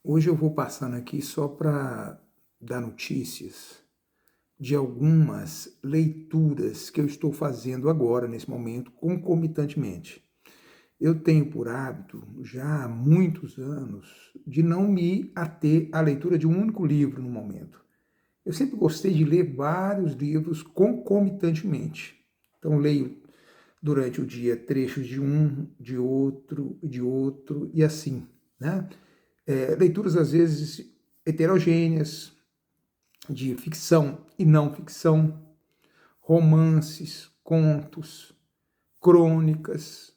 Hoje eu vou passando aqui só para dar notícias de algumas leituras que eu estou fazendo agora, nesse momento, concomitantemente. Eu tenho por hábito, já há muitos anos, de não me ater à leitura de um único livro no momento. Eu sempre gostei de ler vários livros concomitantemente. Então, leio durante o dia trechos de um, de outro, e assim, né? Leituras, às vezes, heterogêneas, de ficção e não ficção, romances, contos, crônicas,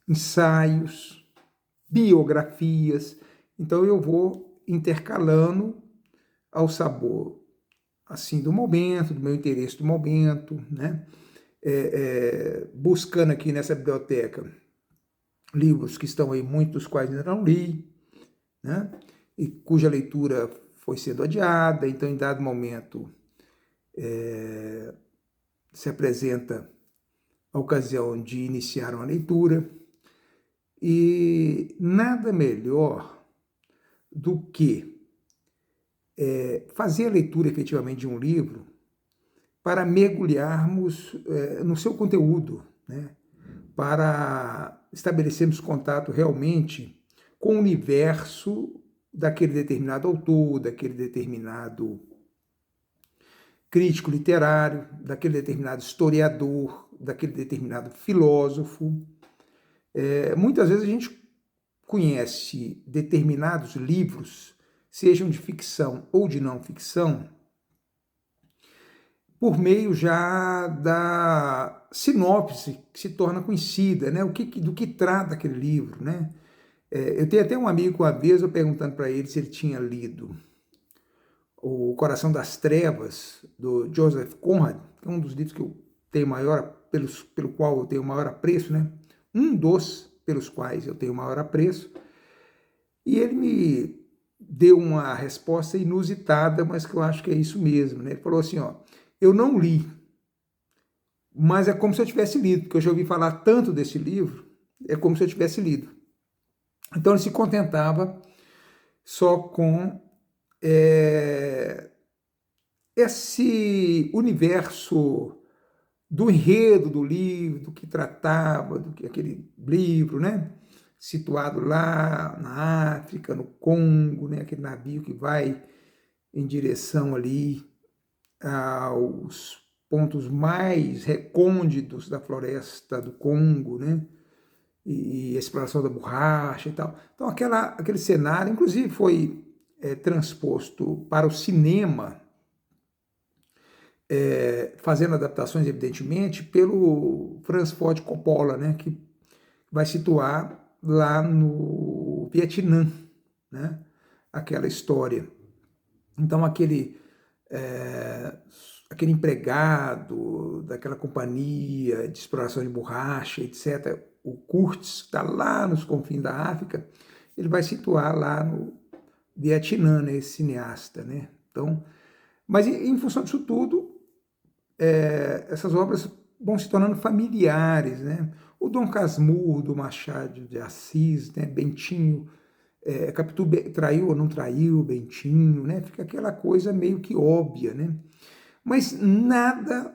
ensaios, biografias. Então eu vou intercalando ao sabor assim do momento, do meu interesse do momento, né? Buscando aqui nessa biblioteca livros que estão aí, muitos dos quais ainda não li, né? E cuja leitura foi sendo adiada, então em dado momento se apresenta a ocasião de iniciar uma leitura, e nada melhor do que fazer a leitura efetivamente de um livro para mergulharmos no seu conteúdo, né? Para estabelecermos contato realmente com o universo daquele determinado autor, daquele determinado crítico literário, daquele determinado historiador, daquele determinado filósofo. Muitas vezes a gente conhece determinados livros, sejam de ficção ou de não ficção, por meio já da sinopse que se torna conhecida, né? Do que trata aquele livro, né? Eu tenho até um amigo, uma vez, eu perguntando para ele se ele tinha lido O Coração das Trevas, do Joseph Conrad, que é um dos livros que eu tenho pelo qual eu tenho maior apreço, né? Um dos pelos quais eu tenho maior apreço. E ele me deu uma resposta inusitada, mas que eu acho que é isso mesmo, né? Ele falou assim, ó, eu não li, mas é como se eu tivesse lido, porque eu já ouvi falar tanto desse livro, é como se eu tivesse lido. Então ele se contentava só com esse universo do enredo do livro, do que tratava, do que aquele livro, né? Situado lá na África, no Congo, né? Aquele navio que vai em direção ali aos pontos mais recônditos da floresta do Congo, né? E a exploração da borracha e tal. Então aquele cenário, inclusive, foi transposto para o cinema, fazendo adaptações, evidentemente, pelo Francis Ford Coppola, né, que vai situar lá no Vietnã, né, aquela história. Então, aquele empregado daquela companhia de exploração de borracha, etc., o Kurtz, que está lá nos confins da África, ele vai situar lá no Vietnã, né, esse cineasta. Né? Então, mas em função disso tudo, essas obras vão se tornando familiares, né? O Dom Casmurro, do Machado de Assis, né? Bentinho, Capitu traiu ou não traiu Bentinho, né? Fica aquela coisa meio que óbvia, né? Mas nada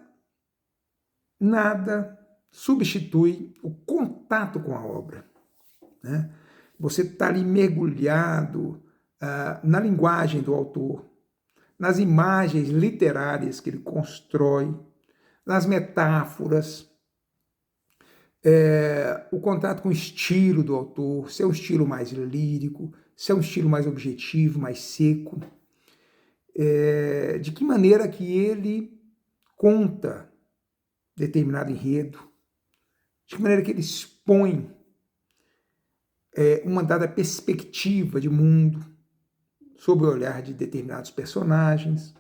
substitui o contato com a obra, né? Você está ali mergulhado na linguagem do autor, nas imagens literárias que ele constrói, nas metáforas, o contato com o estilo do autor, se é um estilo mais lírico, se é um estilo mais objetivo, mais seco, de que maneira que ele conta determinado enredo, de que maneira que ele expõe uma dada perspectiva de mundo sob o olhar de determinados personagens.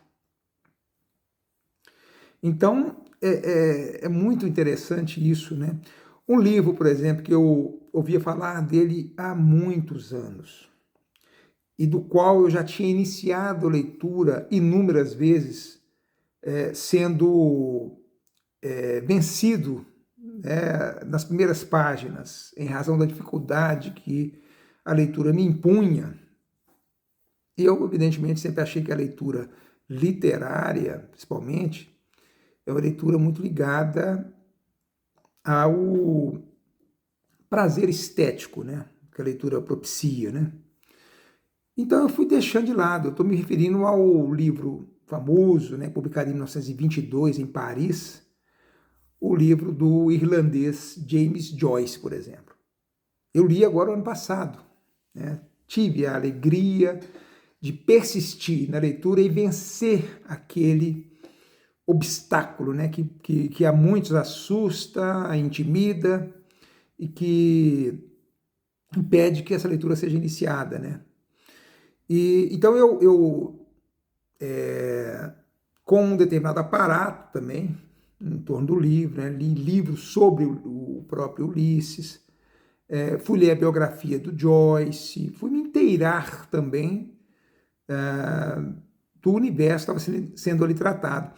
Então, é muito interessante isso, né? Um livro, por exemplo, que eu ouvia falar dele há muitos anos, e do qual eu já tinha iniciado a leitura inúmeras vezes, sendo vencido nas primeiras páginas, em razão da dificuldade que a leitura me impunha, Eu, evidentemente, sempre achei que a leitura literária, principalmente, é uma leitura muito ligada ao prazer estético, né? Que a leitura propicia, né? Então eu fui deixando de lado. Eu estou me referindo ao livro famoso, né, publicado em 1922 em Paris, o livro do irlandês James Joyce, por exemplo. Eu li agora o ano passado, né? Tive a alegria de persistir na leitura e vencer aquele obstáculo, né, que a muitos assusta, intimida e que impede que essa leitura seja iniciada, né? Então com um determinado aparato também, em torno do livro, né, li livros sobre o próprio Ulisses, fui ler a biografia do Joyce, fui me inteirar também do universo que estava sendo ali tratado.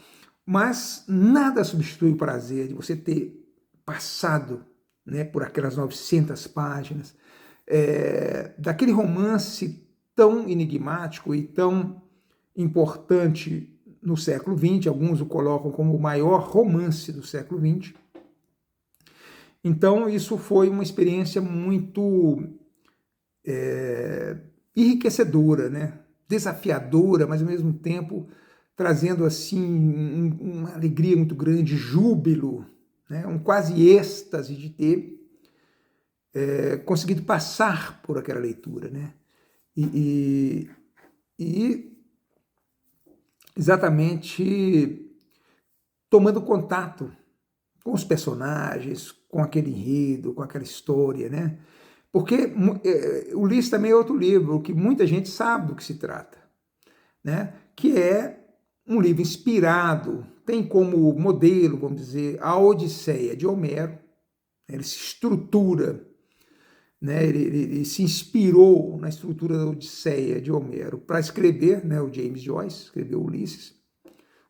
Mas nada substitui o prazer de você ter passado, né, por aquelas 900 páginas, daquele romance tão enigmático e tão importante no século XX, alguns o colocam como o maior romance do século XX. Então, isso foi uma experiência muito enriquecedora, né? Desafiadora, mas ao mesmo tempo trazendo assim uma alegria muito grande, júbilo, né? Um quase êxtase de ter conseguido passar por aquela leitura, né? E exatamente tomando contato com os personagens, com aquele enredo, com aquela história, né? Porque Ulisses também é outro livro que muita gente sabe do que se trata, né? Que é um livro inspirado, tem como modelo, vamos dizer, a Odisseia de Homero. Ele se estrutura, né? Ele se inspirou na estrutura da Odisseia de Homero para escrever, né? O James Joyce escreveu Ulisses,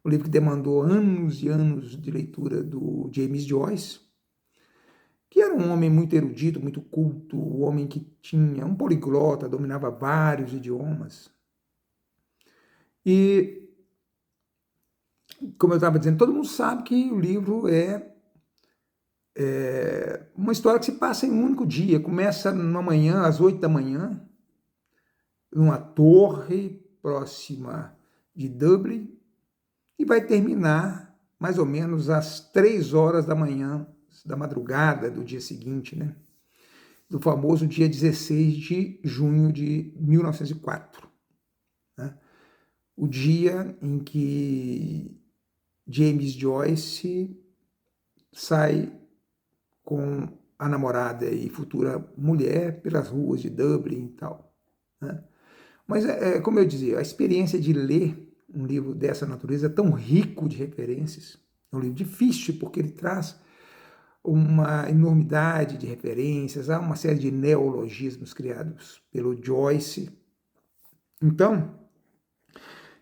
um livro que demandou anos e anos de leitura do James Joyce, que era um homem muito erudito, muito culto, um homem que tinha um poliglota, dominava vários idiomas. E, como eu estava dizendo, todo mundo sabe que o livro é uma história que se passa em um único dia. Começa numa manhã, às 8 da manhã, numa torre próxima de Dublin, e vai terminar mais ou menos às 3 horas da manhã, da madrugada do dia seguinte, né? Do famoso dia 16 de junho de 1904. Né? O dia em que James Joyce sai com a namorada e futura mulher pelas ruas de Dublin e tal. Né? Mas, como eu dizia, a experiência de ler um livro dessa natureza, tão rico de referências, é um livro difícil porque ele traz uma enormidade de referências, há uma série de neologismos criados pelo Joyce. Então,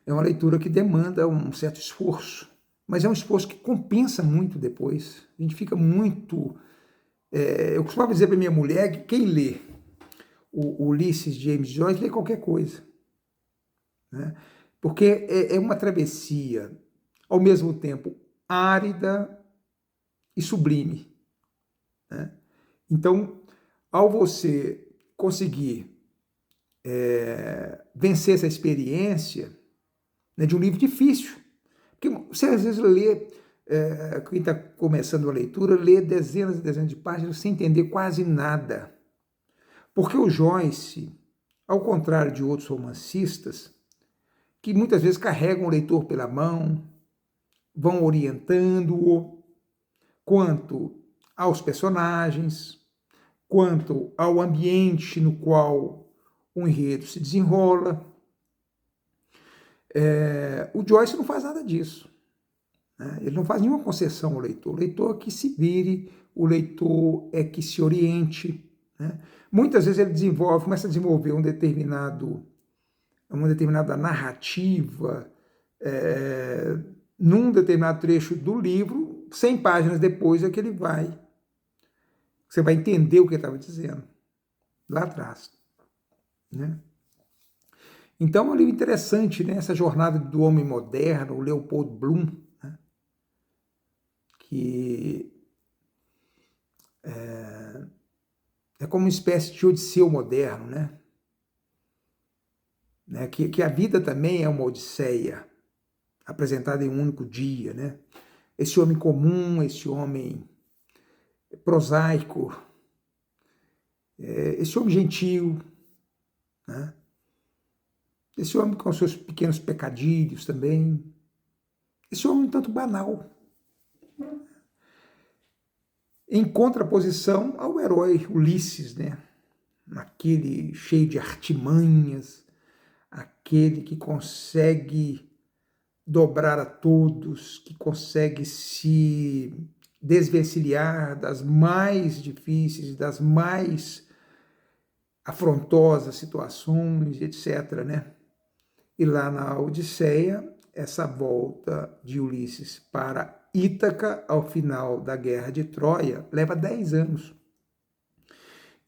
é uma leitura que demanda um certo esforço, mas é um esforço que compensa muito depois. A gente fica muito... eu costumava dizer para minha mulher que quem lê o Ulisses James Joyce lê qualquer coisa, né? Porque é uma travessia, ao mesmo tempo árida e sublime, né? Então, ao você conseguir vencer essa experiência, né, de um livro difícil, porque você às vezes lê, quem está começando a leitura, lê dezenas e dezenas de páginas sem entender quase nada. Porque o Joyce, ao contrário de outros romancistas, que muitas vezes carregam o leitor pela mão, vão orientando-o quanto aos personagens, quanto ao ambiente no qual o enredo se desenrola. O Joyce não faz nada disso, né? Ele não faz nenhuma concessão ao leitor. O leitor é que se vire, o leitor é que se oriente, né? Muitas vezes ele começa a desenvolver uma determinada narrativa num determinado trecho do livro, 100 páginas depois é que você vai entender o que ele estava dizendo lá atrás, né? Então é um livro interessante, né? Essa jornada do homem moderno, o Leopold Bloom, né? Que é como uma espécie de Odisseu moderno, né? Que a vida também é uma odisseia, apresentada em um único dia, né? Esse homem comum, esse homem prosaico, esse homem gentil, né? Esse homem com seus pequenos pecadilhos também, esse homem um tanto banal, em contraposição ao herói Ulisses, né? Aquele cheio de artimanhas, aquele que consegue dobrar a todos, que consegue se desvencilhar das mais difíceis, das mais afrontosas situações, etc., né? E lá na Odisseia, essa volta de Ulisses para Ítaca ao final da Guerra de Troia leva 10 anos.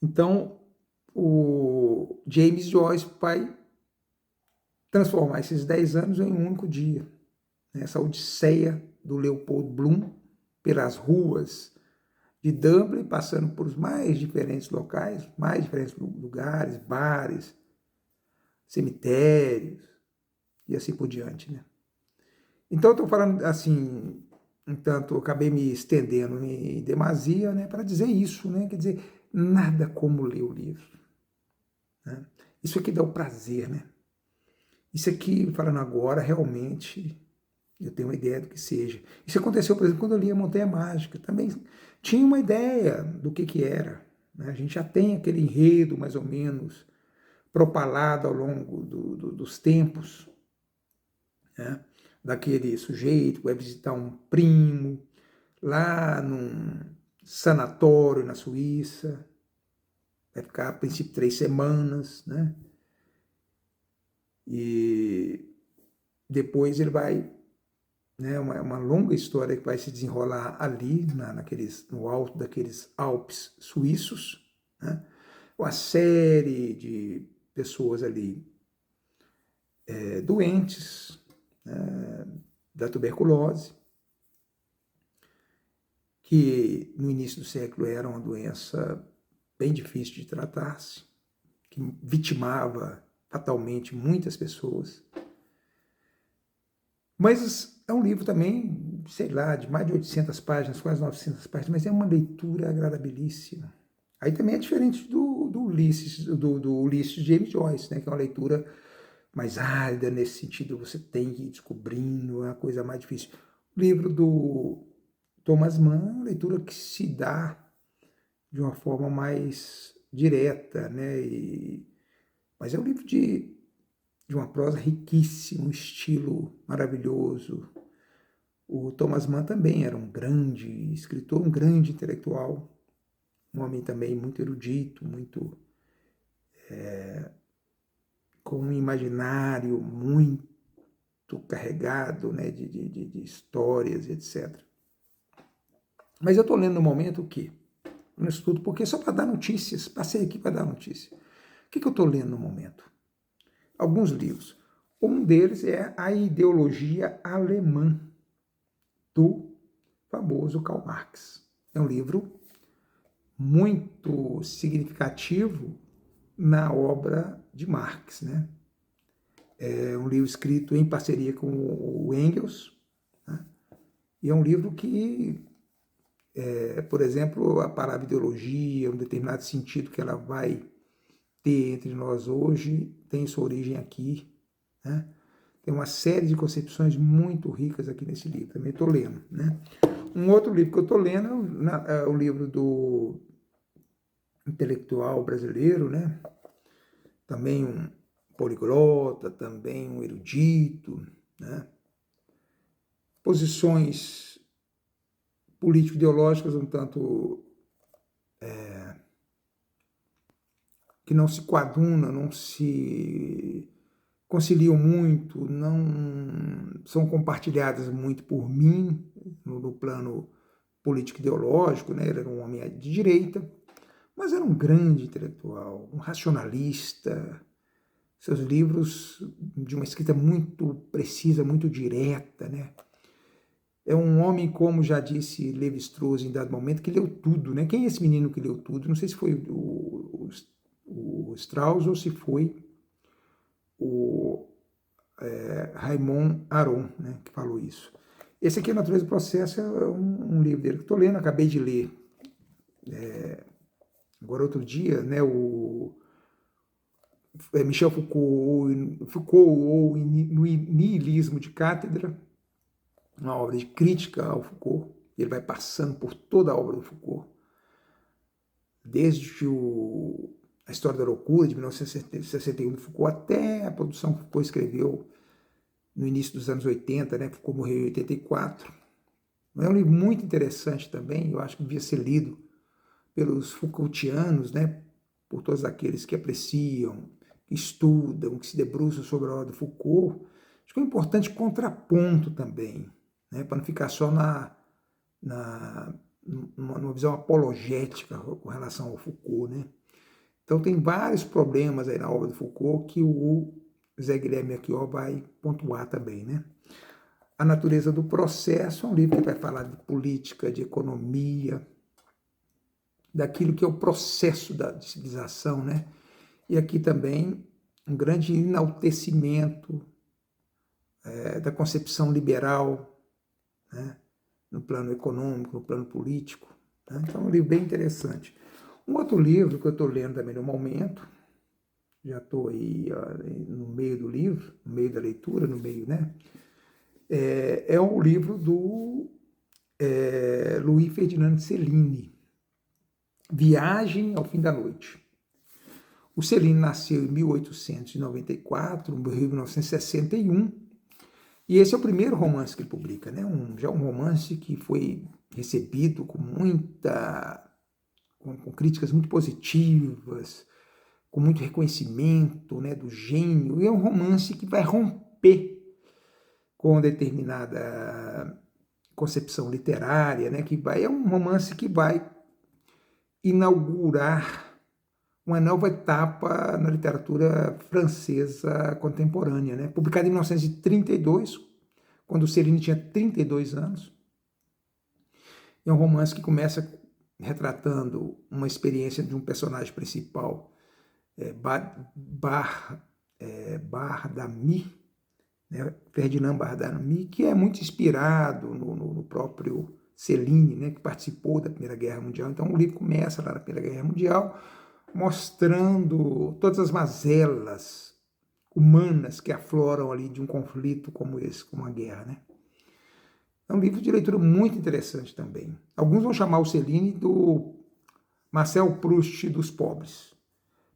Então, o James Joyce vai transformar esses 10 anos em um único dia. Essa Odisseia do Leopold Bloom pelas ruas de Dublin, passando por os mais diferentes locais, mais diferentes lugares, bares, cemitérios e assim por diante, né? Então, eu estou falando assim, entanto, eu acabei me estendendo em demasia, né, para dizer isso, né? Quer dizer, nada como ler o livro, né? Isso aqui dá o prazer, né? Isso aqui, falando agora, realmente, eu tenho uma ideia do que seja. Isso aconteceu, por exemplo, quando eu li A Montanha Mágica. Também tinha uma ideia do que era, né? A gente já tem aquele enredo, mais ou menos, propalado ao longo dos tempos, né? Daquele sujeito que vai visitar um primo lá num sanatório na Suíça, vai ficar, a princípio, 3 semanas, né? E depois ele vai, né, uma longa história que vai se desenrolar ali, no alto daqueles Alpes suíços, né? Uma série de pessoas ali doentes, da tuberculose, que no início do século era uma doença bem difícil de tratar-se, que vitimava fatalmente muitas pessoas. Mas é um livro também, sei lá, de mais de 800 páginas, quase 900 páginas, mas é uma leitura agradabilíssima. Aí também é diferente do Ulisses James Joyce, né, que é uma leitura mais árida nesse sentido, você tem que ir descobrindo, é uma coisa mais difícil. O livro do Thomas Mann é uma leitura que se dá de uma forma mais direta, né? Mas é um livro de uma prosa riquíssima, um estilo maravilhoso. O Thomas Mann também era um grande escritor, um grande intelectual, um homem também muito erudito, muito com um imaginário muito carregado, né, de histórias, etc. Mas eu estou lendo no momento o quê? No estudo, porque só para dar notícias, passei aqui para dar notícia. O que eu estou lendo no momento? Alguns livros. Um deles é A Ideologia Alemã, do famoso Karl Marx. É um livro muito significativo na obra de Marx, né? É um livro escrito em parceria com o Engels, né? E é um livro que, por exemplo, a palavra ideologia, um determinado sentido que ela vai ter entre nós hoje, tem sua origem aqui, né? Tem uma série de concepções muito ricas aqui nesse livro, também estou lendo, né? Um outro livro que eu estou lendo é o livro do intelectual brasileiro, né? Também um poliglota, também um erudito, né? Posições político-ideológicas um tanto que não se coadunam, não se conciliam muito, não são compartilhadas muito por mim no plano político-ideológico, né? Ele era um homem de direita, mas era um grande intelectual, um racionalista, Seus livros de uma escrita muito precisa, muito direta, né? É um homem, como já disse Lévi-Strauss em dado momento, que leu tudo, né? Quem é esse menino que leu tudo? Não sei se foi o Strauss ou se foi o Raymond Aron, né, que falou isso. Esse aqui, A Natureza do Processo, é um livro dele que estou lendo, acabei de ler. Agora, outro dia, né, o Michel Foucault ou no Niilismo de Cátedra, uma obra de crítica ao Foucault. Ele vai passando por toda a obra do Foucault, desde a História da Loucura, de 1961, do Foucault, até a produção que Foucault escreveu no início dos anos 80, né? Foucault morreu em 84. É um livro muito interessante também, eu acho que devia ser lido pelos Foucaultianos, né? Por todos aqueles que apreciam, que estudam, que se debruçam sobre a obra de Foucault. Acho que é um importante contraponto também, né? Para não ficar só numa visão apologética com relação ao Foucault, né? Então tem vários problemas aí na obra de Foucault que o Zé Guilherme aqui vai pontuar também, né? A Natureza do Processo é um livro que vai falar de política, de economia, daquilo que é o processo da civilização, né? E aqui também um grande enaltecimento da concepção liberal, né? No plano econômico, no plano político. Né? Então é um livro bem interessante. Um outro livro que eu estou lendo também no momento, já estou aí no meio do livro, no meio da leitura, no meio, né? É o livro do Louis Ferdinand Céline, Viagem ao Fim da Noite. O Céline nasceu em 1894, morreu em 1961, e esse é o primeiro romance que ele publica, né? Já um romance que foi recebido com críticas muito positivas, com muito reconhecimento, né, do gênio, e é um romance que vai romper com determinada concepção literária, né, é um romance que vai inaugurar uma nova etapa na literatura francesa contemporânea, né, publicado em 1932, quando o Céline tinha 32 anos. É um romance que começa retratando uma experiência de um personagem principal, Bardami, né, Ferdinand Bardami, que é muito inspirado no próprio Céline, né, que participou da Primeira Guerra Mundial. Então o livro começa lá na Primeira Guerra Mundial, mostrando todas as mazelas humanas que afloram ali de um conflito como esse, como a guerra, né? É um livro de leitura muito interessante também. Alguns vão chamar o Céline do Marcel Proust dos pobres,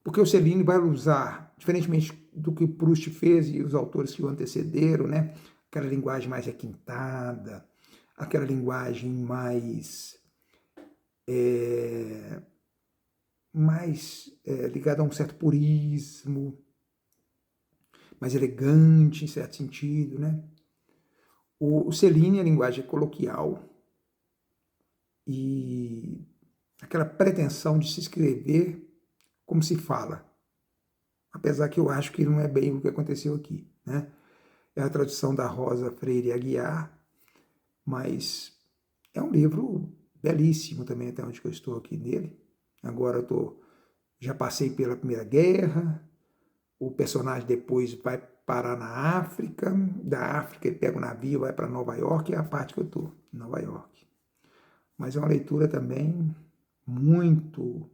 porque o Céline vai usar, diferentemente do que o Proust fez e os autores que o antecederam, né? Aquela linguagem mais requintada, aquela linguagem mais ligada a um certo purismo, mais elegante em certo sentido, né? O Céline, a linguagem é coloquial e aquela pretensão de se escrever como se fala, apesar que eu acho que não é bem o que aconteceu aqui, né? É a tradução da Rosa Freire Aguiar, mas é um livro belíssimo também, até onde eu estou aqui nele. Agora já passei pela Primeira Guerra, o personagem depois vai parar na África, da África ele pega o navio, vai para Nova York, é a parte que eu estou, em Nova York. Mas é uma leitura também muito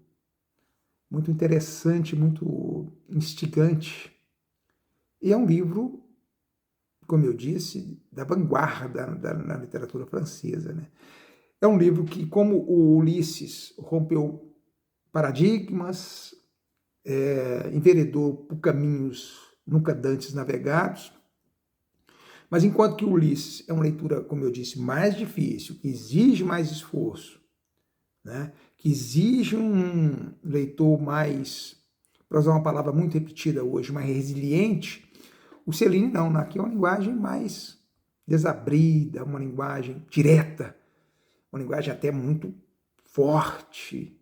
interessante, muito instigante. E é um livro, como eu disse, da vanguarda na literatura francesa, né? É um livro que, como o Ulisses, rompeu paradigmas, enveredou por caminhos nunca dantes navegados, mas enquanto que o Ulisses é uma leitura, como eu disse, mais difícil, que exige mais esforço, né? Que exige um leitor mais, para usar uma palavra muito repetida hoje, mais resiliente, o Céline não, aqui é uma linguagem mais desabrida, uma linguagem direta, uma linguagem até muito forte,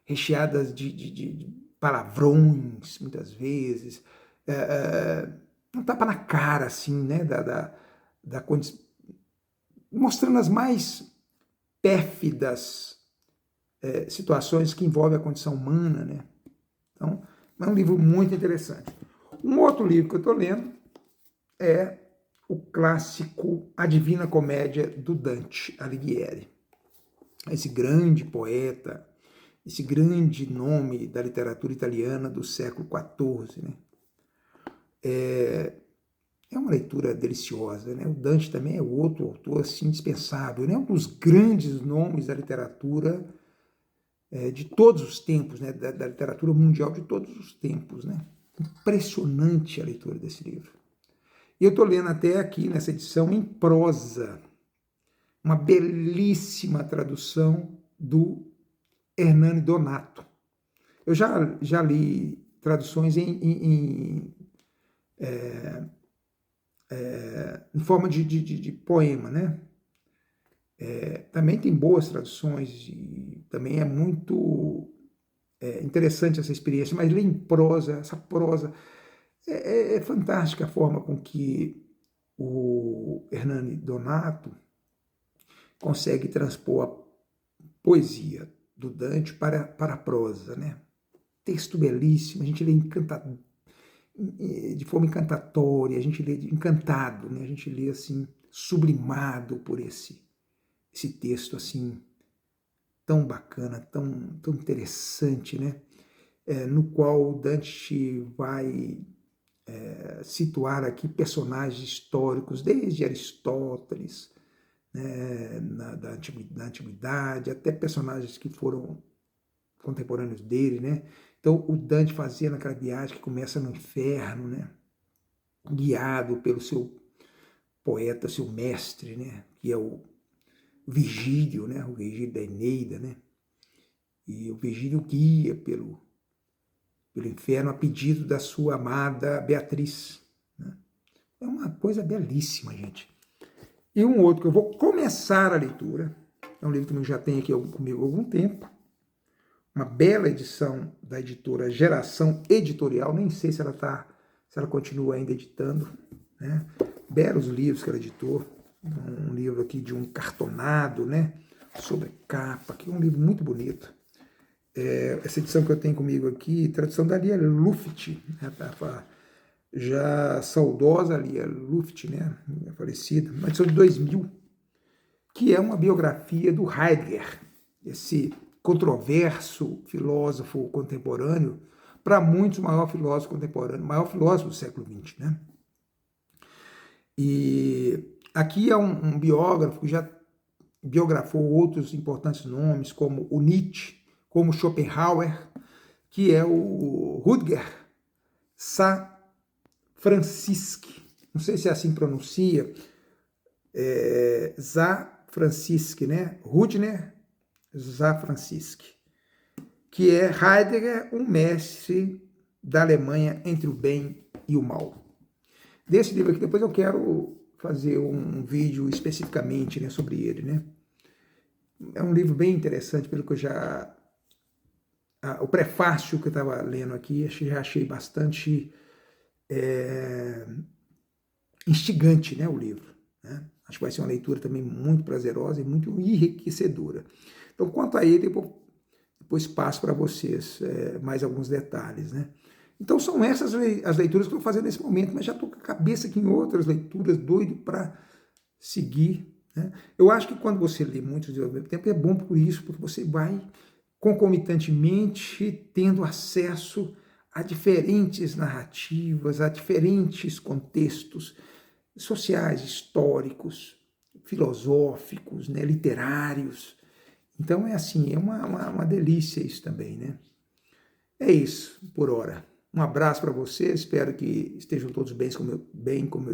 recheada de palavrões, muitas vezes, um tapa na cara, assim, né, mostrando as mais pérfidas situações que envolvem a condição humana, né? Então, é um livro muito interessante. Um outro livro que eu estou lendo é o clássico A Divina Comédia, do Dante Alighieri. Esse grande poeta, esse grande nome da literatura italiana do século XIV, né? É uma leitura deliciosa, né? O Dante também é outro autor assim, indispensável, né? Um dos grandes nomes da literatura de todos os tempos, né? Da literatura mundial de todos os tempos, né? Impressionante a leitura desse livro. E eu estou lendo até aqui, nessa edição, em prosa, uma belíssima tradução do Hernani Donato. Eu já li traduções em forma de poema, né? Também tem boas traduções e também é muito interessante essa experiência, mas ler em prosa, essa prosa, é fantástica a forma com que o Hernani Donato consegue transpor a poesia do Dante para a prosa, né? Texto belíssimo, a gente lê de forma encantatória, a gente lê encantado, né? A gente lê assim, sublimado por esse texto assim, tão bacana, tão interessante, né? No qual o Dante vai situar aqui personagens históricos, desde Aristóteles, né, da antiguidade, até personagens que foram contemporâneos dele, né? Então, o Dante fazia naquela viagem que começa no inferno, né? Guiado pelo seu poeta, seu mestre, né? Que é o Virgílio, né? O Virgílio da Eneida, né? E o Virgílio guia pelo inferno a pedido da sua amada Beatriz, né? É uma coisa belíssima, gente. E um outro que eu vou começar a leitura, é um livro que eu já tenho aqui comigo há algum tempo, uma bela edição da editora Geração Editorial, nem sei se ela continua ainda editando, né? Belos livros que ela editou, um livro aqui de um cartonado, né? Sobre capa, que é um livro muito bonito. Essa edição que eu tenho comigo aqui, tradução da Lia Luft, né? Já saudosa Lia Luft, né? Falecida, uma edição de 2000, que é uma biografia do Heidegger, esse controverso filósofo contemporâneo, para muitos o maior filósofo contemporâneo, o maior filósofo do século XX, né? E aqui é um biógrafo que já biografou outros importantes nomes, como o Nietzsche, como Schopenhauer, que é o Rutger Safrancisci, não sei se é assim que pronuncia, Safrancisci, né? Rudner Safrancisci, que é Heidegger, um mestre da Alemanha entre o bem e o mal. Desse livro aqui, depois eu quero fazer um vídeo especificamente, né, sobre ele, né? É um livro bem interessante, pelo que eu já... o prefácio que eu estava lendo aqui, já achei bastante instigante, né, o livro, né? Acho que vai ser uma leitura também muito prazerosa e muito enriquecedora. Então, quanto a ele, depois passo para vocês mais alguns detalhes, né? Então, são essas as leituras que eu estou fazendo nesse momento, mas já estou com a cabeça aqui em outras leituras, doido para seguir, né? Eu acho que quando você lê muitos livros ao mesmo tempo, é bom por isso, porque você vai concomitantemente tendo acesso a diferentes narrativas, a diferentes contextos sociais, históricos, filosóficos, né, literários. Então é assim, é uma delícia isso também, né? É isso, por hora. Um abraço para vocês, espero que estejam todos bem como eu